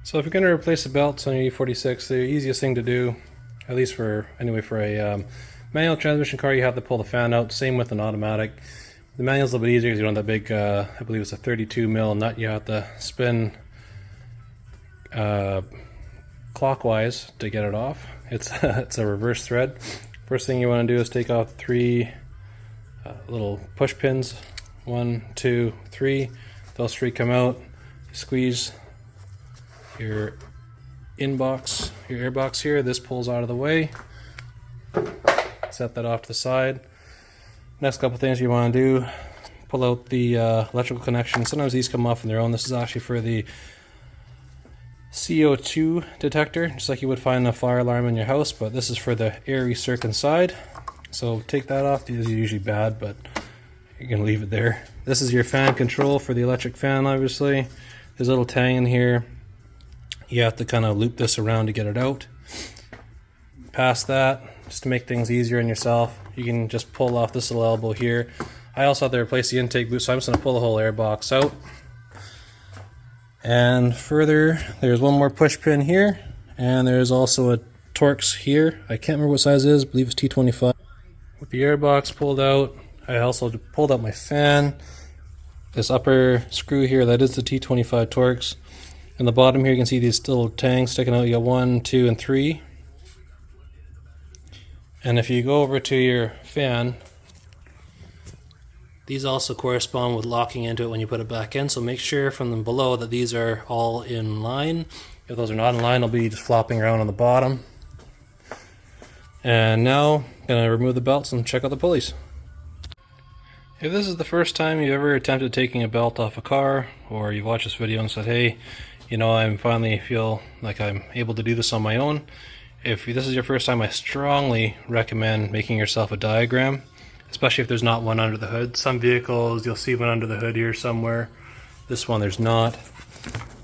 So if you're going to replace the belts on your E46, the easiest thing to do, at least for a manual transmission car, you have to pull the fan out. Same with an automatic. The manual's a little bit easier because you don't have that big, I believe it's a 32 mil nut you have to spin clockwise to get it off. It's a reverse thread. First thing you want to do is take off three little push pins. 1, 2, 3. Those three come out. Squeeze your inbox, your airbox here. This pulls out of the way. Set that off to the side. Next couple things you want to do: pull out the electrical connection. Sometimes these come off on their own. This is actually for the CO2 detector, just like you would find a fire alarm in your house, but this is for the air recirc inside. So take that off. These are usually bad, but you're going to leave it there. This is your fan control for the electric fan, obviously. There's a little tang in here. You have to kind of loop this around to get it out. Past that, just to make things easier on yourself, you can just pull off this little elbow here. I also have to replace the intake boot, so I'm just going to pull the whole air box out. And further, there's one more push pin here, and there's also a Torx here. I can't remember what size it is, I believe it's T25. With the air box pulled out, I also pulled out my fan. This upper screw here, that is the T25 Torx. In the bottom here you can see these little tangs sticking out. You got 1, 2, and 3. And if you go over to your fan, these also correspond with locking into it when you put it back in, so make sure from them below that these are all in line. If those are not in line, they'll be just flopping around on the bottom. And now I'm going to remove the belts and check out the pulleys. If this is the first time you've ever attempted taking a belt off a car, or you've watched this video and said, hey, you know, I finally feel like I'm able to do this on my own. If this is your first time, I strongly recommend making yourself a diagram, especially if there's not one under the hood. Some vehicles, you'll see one under the hood here somewhere. This one, there's not.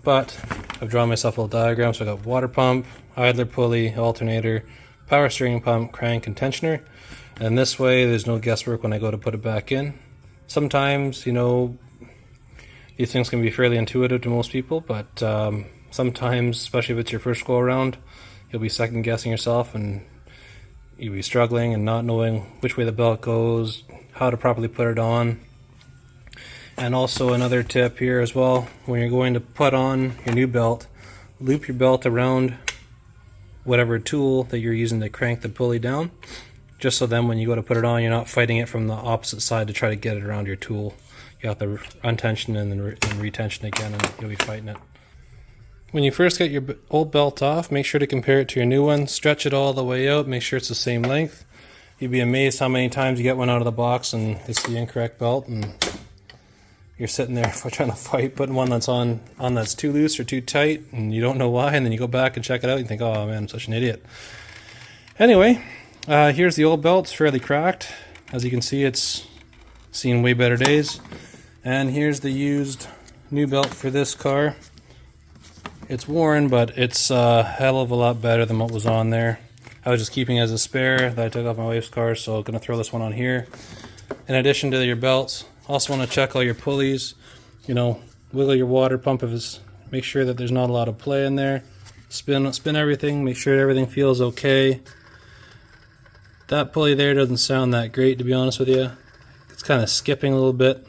But I've drawn myself a little diagram. So I got water pump, idler pulley, alternator, power steering pump, crank, and tensioner. And this way, there's no guesswork when I go to put it back in. Sometimes, you know, these things can be fairly intuitive to most people, but sometimes, especially if it's your first go around, you'll be second guessing yourself and you'll be struggling and not knowing which way the belt goes, how to properly put it on. And also another tip here as well, when you're going to put on your new belt, loop your belt around whatever tool that you're using to crank the pulley down, just so then when you go to put it on, you're not fighting it from the opposite side to try to get it around your tool. You have to untension and then retension again, and you'll be fighting it. When you first get your old belt off, make sure to compare it to your new one. Stretch it all the way out, make sure it's the same length. You'd be amazed how many times you get one out of the box and it's the incorrect belt, and you're sitting there trying to fight putting one that's on that's too loose or too tight, and you don't know why, and then you go back and check it out and you think, oh man, I'm such an idiot. Anyway, here's the old belt. It's fairly cracked. As you can see, it's seen way better days. And here's the used new belt for this car. It's worn, but it's a hell of a lot better than what was on there. I was just keeping it as a spare that I took off my wife's car, so I'm going to throw this one on here. In addition to your belts, also want to check all your pulleys. You know, wiggle your water pump if it's, make sure that there's not a lot of play in there. Spin everything, make sure everything feels okay. That pulley there doesn't sound that great, to be honest with you. It's kind of skipping a little bit.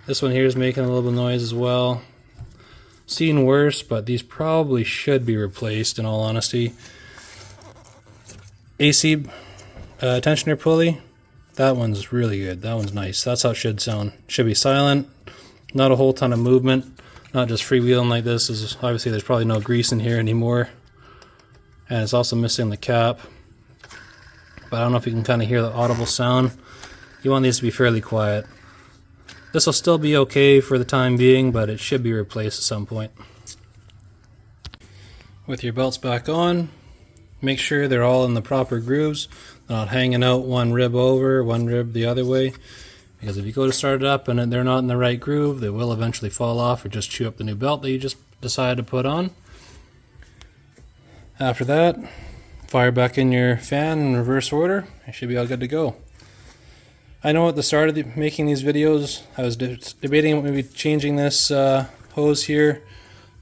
This one here is making a little bit of noise as well. Seen worse, but these probably should be replaced in all honesty. AC tensioner pulley, that one's really good. That one's nice. That's how it should sound. Should be silent, not a whole ton of movement, not just freewheeling like this. Obviously there's probably no grease in here anymore. And it's also missing the cap. But I don't know if you can kind of hear the audible sound. You want these to be fairly quiet. This will still be okay for the time being, but it should be replaced at some point. With your belts back on, make sure they're all in the proper grooves. They're not hanging out one rib over, one rib the other way. Because if you go to start it up and they're not in the right groove, they will eventually fall off or just chew up the new belt that you just decided to put on. After that, fire back in your fan in reverse order. It should be all good to go. I know at the start of making these videos, I was debating maybe changing this hose here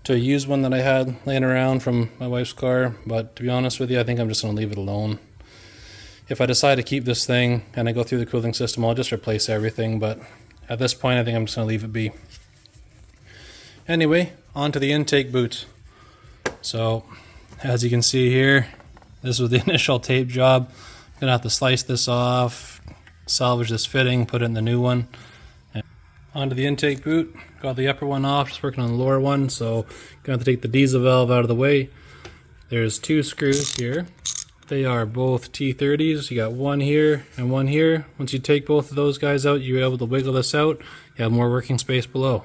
to a used one that I had laying around from my wife's car, but to be honest with you, I think I'm just going to leave it alone. If I decide to keep this thing and I go through the cooling system, I'll just replace everything, but at this point I think I'm just going to leave it be. Anyway, on to the intake boot. So, as you can see here, this was the initial tape job. I'm going to have to slice this off, salvage this fitting, put it in the new one. And onto the intake boot. Got the upper one off, just working on the lower one, so going to have to take the diesel valve out of the way. There's two screws here. They are both T30s. You got one here and one here. Once you take both of those guys out, you're able to wiggle this out. You have more working space below.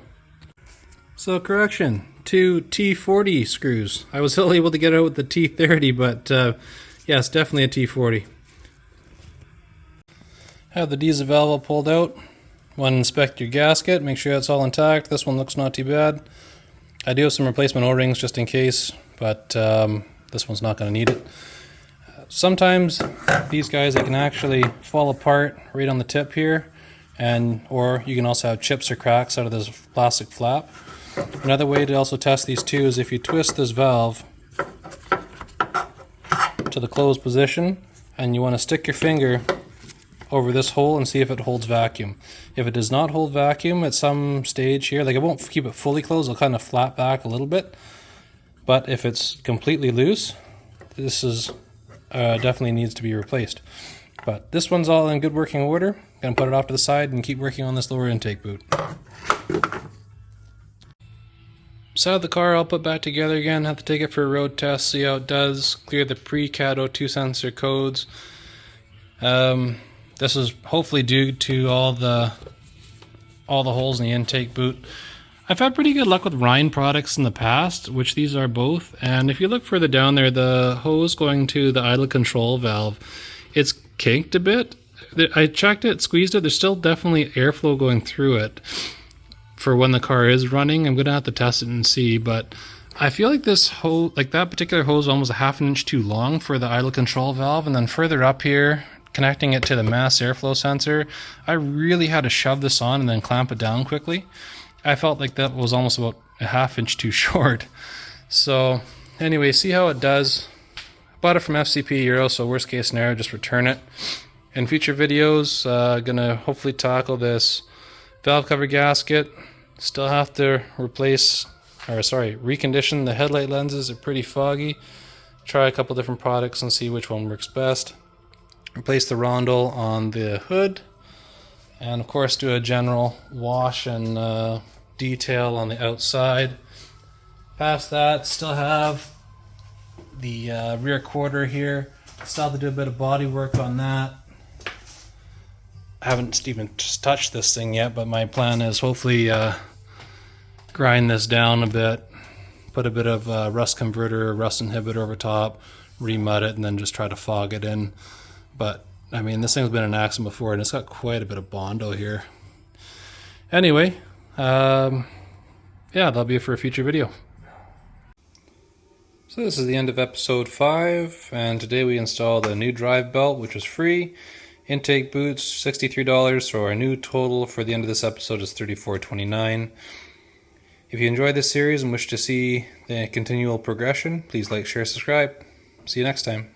So correction, two T40 screws. I was still able to get out with the T30, but yeah, it's definitely a T40. Have the diesel valve pulled out. Want to inspect your gasket, make sure it's all intact. This one looks not too bad. I do have some replacement O-rings just in case, but this one's not going to need it. Sometimes these guys, they can actually fall apart right on the tip here, or you can also have chips or cracks out of this plastic flap. Another way to also test these too is if you twist this valve to the closed position and you want to stick your finger over this hole and see if it holds vacuum. If it does not hold vacuum at some stage here, like it won't keep it fully closed, it'll kind of flap back a little bit. But if it's completely loose, this is definitely needs to be replaced. But this one's all in good working order. Gonna put it off to the side and keep working on this lower intake boot. Side of the car I'll put back together again, have to take it for a road test, see how it does, clear the pre-CAT O2 sensor codes. This is hopefully due to all the holes in the intake boot. I've had pretty good luck with Rhine products in the past, which these are both, and if you look further down there, the hose going to the idle control valve, it's kinked a bit. I checked it, squeezed it, there's still definitely airflow going through it for when the car is running. I'm going to have to test it and see, but I feel like this hose, like that particular hose, almost a half an inch too long for the idle control valve, and then further up here, connecting it to the mass airflow sensor, I really had to shove this on and then clamp it down quickly. I felt like that was almost about a half inch too short. So anyway, see how it does. Bought it from FCP Euro, so worst case scenario, just return it. In future videos, gonna hopefully tackle this valve cover gasket. Still have to recondition the headlight lenses. They're pretty foggy. Try a couple different products and see which one works best. Replace the rondel on the hood. And of course do a general wash and detail on the outside. Past that, still have the rear quarter here. Still have to do a bit of body work on that. I haven't even touched this thing yet, but my plan is hopefully grind this down a bit, put a bit of rust converter, rust inhibitor over top, remud it, and then just try to fog it in. But I mean, this thing's been an accident before, and it's got quite a bit of Bondo here. Anyway, yeah, that'll be it for a future video. So this is the end of episode 5, and today we installed a new drive belt, which was free. Intake boots, $63, so our new total for the end of this episode is $34.29. If you enjoyed this series and wish to see the continual progression, please like, share, subscribe. See you next time.